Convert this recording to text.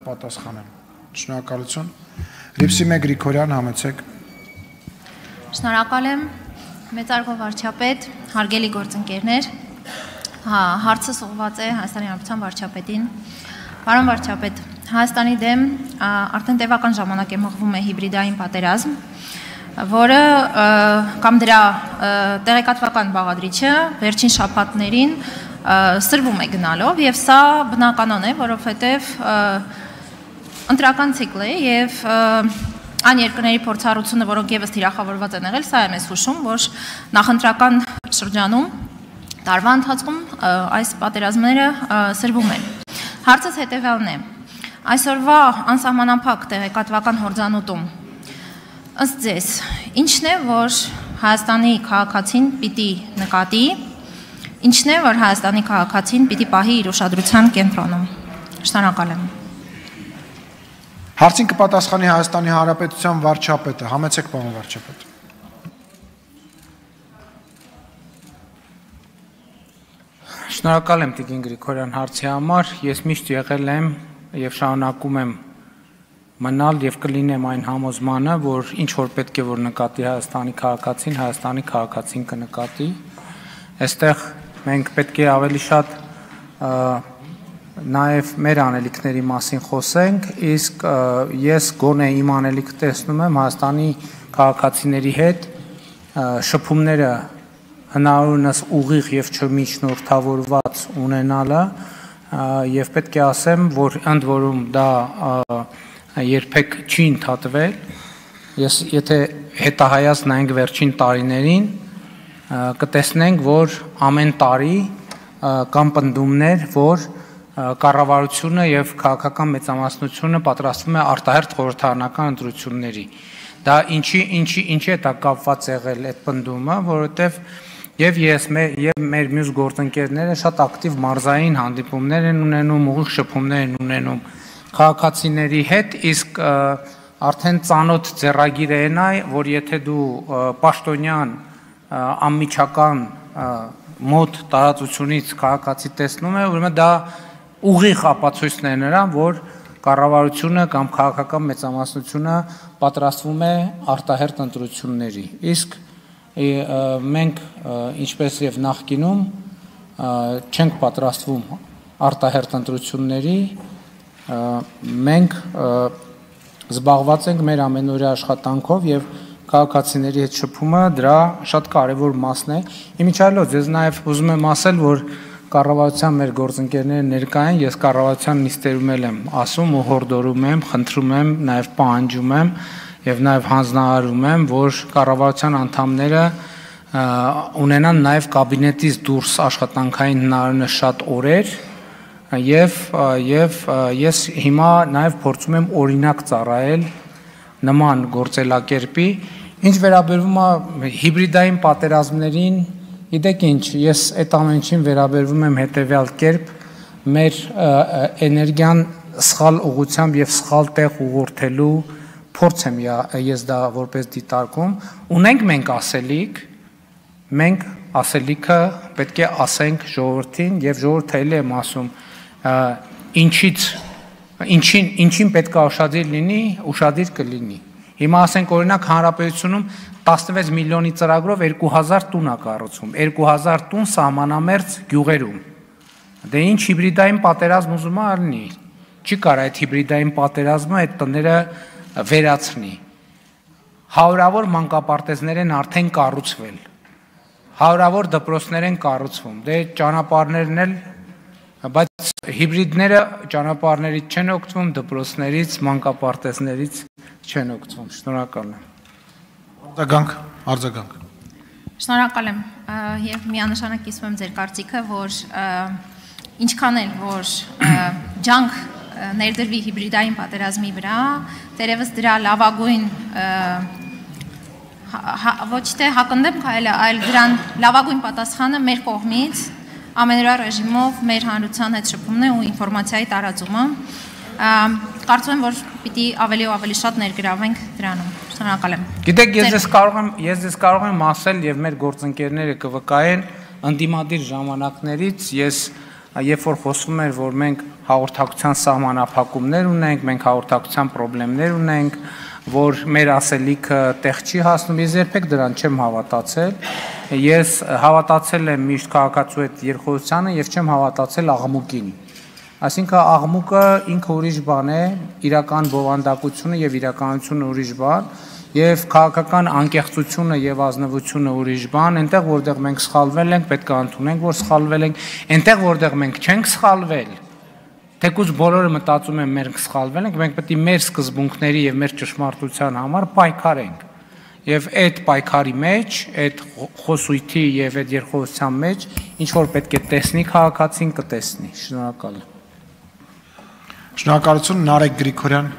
կպատասխանեն։ Շնորհակալություն։ Լիպսիմե Գրիգորյան, համեցեք։ Շնորհակալ եմ, մեծարգո վարչապետ, հարգելի գործընկերներ, հարցս ուղղված է Հայաստանի Հանրապետության վարչապետին։ Պարոն վարչապետ, Հայաստանի դեմ արդեն տևական ժամանակ է մղվում է հիբրիդային պատերազմ, որը կամ դրա տեղեկատվական բաղադրիչը վերջին շաբաթներին սրվում է գնալով, եւ սա բնականon է, որովհետեւ ընտրական ցիկլ է եւ այն երկրների փորձառությունը, որոնք եւս թիրախավորված են եղել, սա է մեզ հուշում, որ նախընտրական շրջանում տարվա ընթացքում այս պատերազմները սրվում են։ Հարցս հետեւյալն է. այսօրվա անսահմանափակ տեղեկատվական հորձանուտում ըստ ձեզ ինչն է, որ Հայաստանի քաղաքացին պիտի նկատի, ինչն է, որ Հայաստանի քաղաքացին պիտի պահի իր ուշադրության կենտրոնում։ Շնորհակալ եմ։ Հարցին կպատասխանի Հայաստանի Հանրապետության վարչապետը, համեցեք պարոն վարչապետ։ Շնորհակալ եմ Տիկին Գրիգորյան հարցի համար, ես միշտ եղել եմ եւ շարունակում եմ մնալ եւ կլինեմ այն համոզմանը, որ ինչ որ պետք է որ նկատի Հայաստանի քաղաքացին կնկատի։ Այստեղ մենք պետք է ավելի շատ նաեւ մեր անելիքների մասին խոսենք, իսկ ես գոնե իմ անելիքը տեսնում եմ Հայաստանի քաղաքացիների հետ շփումները հնարավորինս ուղիղ եւ չմիջնորդավորված ունենալը եւ պետք է ասեմ, որ ընդ որում դա երբեք չի ընդհատվել։ Ես եթե հետահայաց նայենք վերջին տարիներին, կտեսնենք, որ ամեն տարի կան պնդումներ, որ կառավարությունը եւ քաղաքական մեծամասնությունը պատրաստվում է արտահերթ խորհրդարանական ընտրությունների։ Դա ինչի է դա կապված եղել այդ պնդումը, որովհետեւ եւ ես եւ մեր մյուս գործընկերները շատ ակտիվ մարզային հանդիպումներ են ունենում, ուղիղ շփումներ են ունենում քաղաքացիների հետ, իսկ արդեն ծանոթ ձեռագիր է նա, որ եթե դու պաշտոնյան անմիջական մոտ տարածությունից քաղաքացի տեսնում ես, ուրեմն դա ուղիղ ապացույցն է նրան, որ կառավարությունը կամ քաղաքական մեծամասնությունը պատրաստվում է արտահերթ ընտրությունների։ Իսկ մենք ինչպես եւ նախկինում չենք պատրաստվում արտահերթ ընտրությունների, մենք զբաղված ենք մեր ամենօրյա աշխատանքով եւ քաղաքացիների հետ շփումը դրա շատ կարեւոր մասն է։ Իմիջիայլոց ես նաեւ ուզում եմ ասել, որ կառավարության մեր գործընկերները ներկա են, ես կառավարության նիստերում եմ ասում ու հորդորում եմ, խնդրում եմ, նաեւ պահանջում եմ եւ նաեւ հանձնարարում եմ, որ կառավարության անդամները ունենան նաեւ կաբինետից դուրս աշխատանքային հնարավորինս շատ օրեր եւ ես հիմա նաեւ փորձում եմ օրինակ ծառայել նման գործելակերպի, ինչ վերաբերվում է հիբրիդային պատերազմներին, գիտեք ինչ, ես այդ ամեն ինչին վերաբերվում եմ հետեւյալ կերպ, մեր էներգիան սխալ ուղղությամբ եւ սխալ տեղ ուղղորդելու փորձ եմ ես դա որպես դիտարկում, ունենք մենք ասելիք, մենք ասելիքը պետք է ասենք ժողովրդին եւ ժողովուրդը էլ եմ ասում, ինչին պետք է ուշադիր լինի, ուշադիր կլինի։ Հիմա ասենք օրինակ հանրապետությունում 16 միլիոնի ծրագրով 2000 տուն է կառուցվում, 2000 տուն սահմանամերձ գյուղերում։ Դե ինչ հիբրիդային պատերազմ ուզում է լինի։ Չի կարող այդ հիբրիդային պատերազմը այդ տները վերացնի։ Հարյուրավոր մանկապարտեզներ են արդեն կառուցվել։ Հարյուրավոր դպրոցներ են կառուցվում։ Դե ճանապարհներն էլ, բայց հիբրիդները ճանապարհներից չեն օգտվում, դպրոցներից, մանկապարտեզներից չեն օգտվում։ Շնորհակալ եմ։ Արձագանք։ Շնորհակալ եմ եւ միանշանակ կիսում եմ ձեր կարծիքը, որ ինչքան էլ որ ջանք ներդրվի հիբրիդային պատերազմի վրա, դերևս դրա լավագույն ոչ թե հակընդդեմ քայլը, այլ դրան լավագույն պատասխանը մեր կողմից ամենօրյա ռեժիմով մեր հանրության հետ շփումն է ու ինֆորմացիայի տարածումը։ Կարծում եմ, որ պիտի ավելի ու ավելի շատ ներգրավենք դրանում։ Շնորհակալ եմ։ Գիտեք, ես կարող եմ ասել եւ մեր գործընկերները կվկայեն ընդդիմադիր ժամանակներից ես երբ որ խոսվում էր, որ մենք հաղորդակցության սահմանափակումներ ունենք, մենք հաղորդակցության խնդիրներ ունենք, որ մեր ասելիքը տեղ չի հասնում, ես երբեք դրան չեմ հավատացել, ես հավատացել եմ միշտ քաղաքացու հետ երկխոսությանը եւ չեմ հավատացել աղմուկին։ Այսինքն աղմուկը ինքը ուրիշ բան է, իրական բովանդակությունը եւ իրականությունը ուրիշ բան, եւ քաղաքական անկեղծությունը եւ ազնվությունը ուրիշ բան, այնտեղ որտեղ մենք սխալվել ենք, պետք է ընդունենք, որ սխալվել ենք, այնտեղ որտեղ մենք չենք սխալվել, թեկուզ բոլորը մտածում են մենք սխալվել ենք, մենք պետք է մեր սկզբունքների եւ մեր ճշմարտության համար պայքարենք։ Եվ այդ պայքարի մեջ, այդ խոսույթի եւ այդ երկխոսության մեջ ինչ որ պետք է տեսնի քաղաքացին կտեսնի։ Շնորհակալ եմ։ Շնորհակալություն Նարեկ Գրիգորյան։